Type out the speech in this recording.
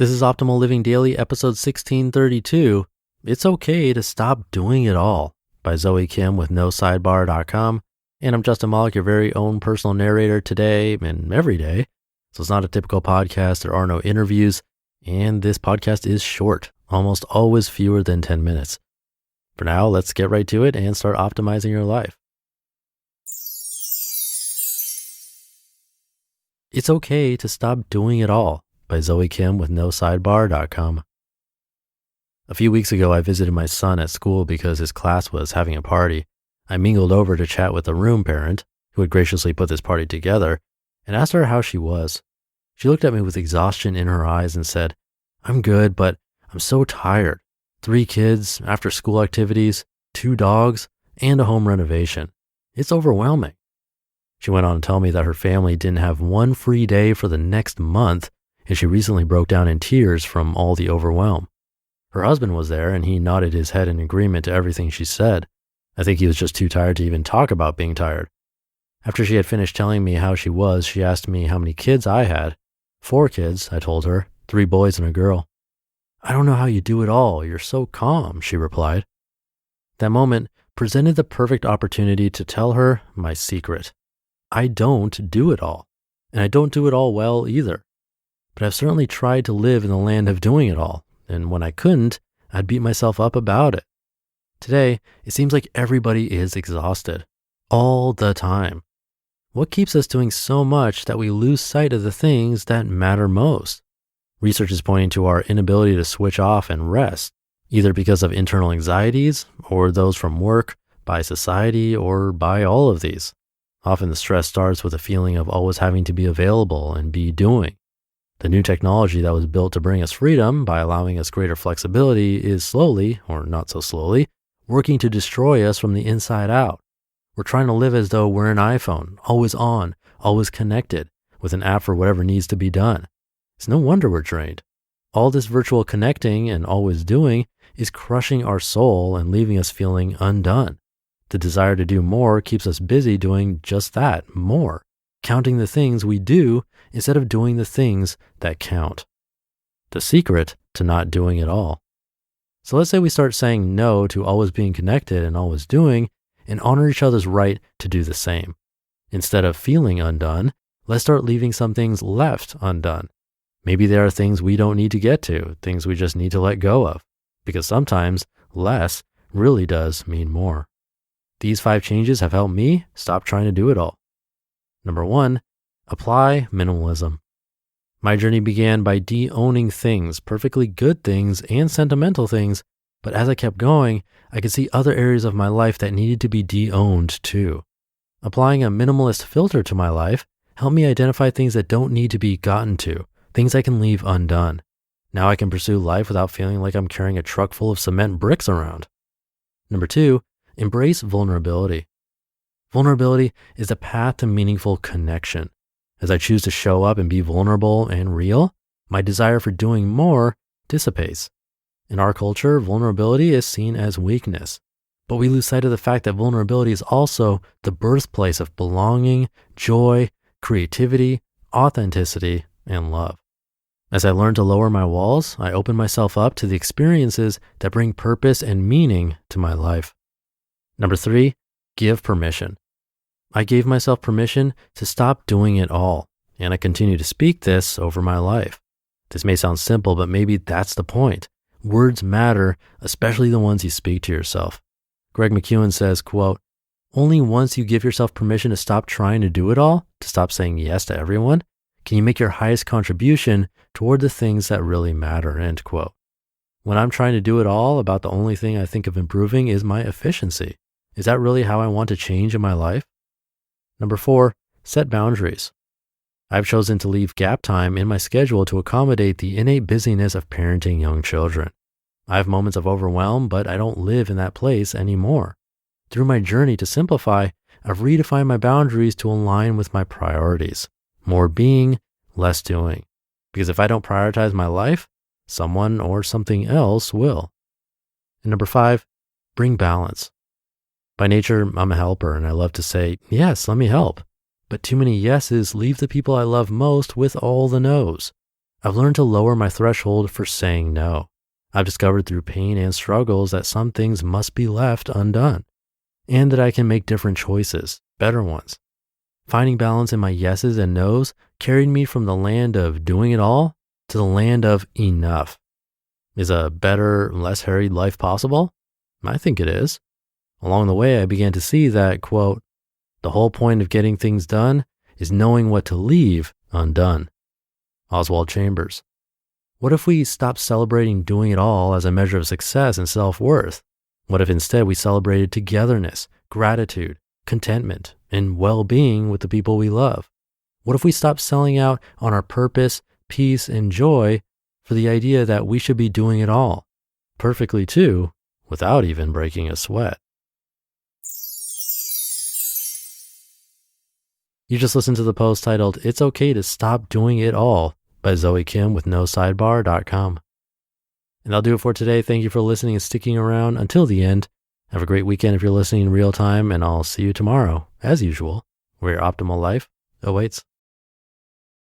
This is Optimal Living Daily, episode 1632. It's okay to stop doing it all by Zoe Kim with NoSidebar.com. And I'm Justin Malik, your very own personal narrator today and every day. So it's not a typical podcast. There are no interviews. And this podcast is short, almost always fewer than 10 minutes. For now, let's get right to it and start optimizing your life. It's okay to stop doing it all by Zoe Kim with NoSidebar.com. A few weeks ago, I visited my son at school because his class was having a party. I mingled over to chat with the room parent, who had graciously put this party together, and asked her how she was. She looked at me with exhaustion in her eyes and said, "I'm good, but I'm so tired. 3 kids, after-school activities, 2 dogs, and a home renovation. It's overwhelming." She went on to tell me that her family didn't have one free day for the next month, and she recently broke down in tears from all the overwhelm. Her husband was there, and he nodded his head in agreement to everything she said. I think he was just too tired to even talk about being tired. After she had finished telling me how she was, she asked me how many kids I had. 4 kids, I told her, 3 boys and a girl. "I don't know how you do it all. You're so calm," she replied. That moment presented the perfect opportunity to tell her my secret. I don't do it all, and I don't do it all well either. But I've certainly tried to live in the land of doing it all, and when I couldn't, I'd beat myself up about it. Today, it seems like everybody is exhausted, all the time. What keeps us doing so much that we lose sight of the things that matter most? Research is pointing to our inability to switch off and rest, either because of internal anxieties or those from work, by society, or by all of these. Often the stress starts with a feeling of always having to be available and be doing. The new technology that was built to bring us freedom by allowing us greater flexibility is slowly, or not so slowly, working to destroy us from the inside out. We're trying to live as though we're an iPhone, always on, always connected, with an app for whatever needs to be done. It's no wonder we're drained. All this virtual connecting and always doing is crushing our soul and leaving us feeling undone. The desire to do more keeps us busy doing just that, more, counting the things we do instead of doing the things that count. The secret to not doing it all. So let's say we start saying no to always being connected and always doing, and honor each other's right to do the same. Instead of feeling undone, let's start leaving some things left undone. Maybe there are things we don't need to get to, things we just need to let go of, because sometimes less really does mean more. These 5 changes have helped me stop trying to do it all. Number 1, apply minimalism. My journey began by de-owning things, perfectly good things and sentimental things, but as I kept going, I could see other areas of my life that needed to be de-owned too. Applying a minimalist filter to my life helped me identify things that don't need to be gotten to, things I can leave undone. Now I can pursue life without feeling like I'm carrying a truck full of cement bricks around. Number 2, embrace vulnerability. Vulnerability is the path to meaningful connection. As I choose to show up and be vulnerable and real, my desire for doing more dissipates. In our culture, vulnerability is seen as weakness, but we lose sight of the fact that vulnerability is also the birthplace of belonging, joy, creativity, authenticity, and love. As I learn to lower my walls, I open myself up to the experiences that bring purpose and meaning to my life. Number 3, give permission. I gave myself permission to stop doing it all, and I continue to speak this over my life. This may sound simple, but maybe that's the point. Words matter, especially the ones you speak to yourself. Greg McKeown says, quote, "Only once you give yourself permission to stop trying to do it all, to stop saying yes to everyone, can you make your highest contribution toward the things that really matter," end quote. When I'm trying to do it all, about the only thing I think of improving is my efficiency. Is that really how I want to change in my life? Number 4, set boundaries. I've chosen to leave gap time in my schedule to accommodate the innate busyness of parenting young children. I have moments of overwhelm, but I don't live in that place anymore. Through my journey to simplify, I've redefined my boundaries to align with my priorities. More being, less doing. Because if I don't prioritize my life, someone or something else will. And number 5, bring balance. By nature, I'm a helper, and I love to say, yes, let me help. But too many yeses leave the people I love most with all the no's. I've learned to lower my threshold for saying no. I've discovered through pain and struggles that some things must be left undone, and that I can make different choices, better ones. Finding balance in my yeses and nos carried me from the land of doing it all to the land of enough. Is a better, less harried life possible? I think it is. Along the way, I began to see that, quote, the whole point of getting things done is knowing what to leave undone. Oswald Chambers. What if we stopped celebrating doing it all as a measure of success and self-worth? What if instead we celebrated togetherness, gratitude, contentment, and well-being with the people we love? What if we stopped selling out on our purpose, peace, and joy for the idea that we should be doing it all, perfectly too, without even breaking a sweat? You just listened to the post titled, "It's Okay to Stop Doing It All" by Zoe Kim with NoSidebar.com. And that'll do it for today. Thank you for listening and sticking around until the end. Have a great weekend if you're listening in real time, and I'll see you tomorrow, as usual, where your optimal life awaits.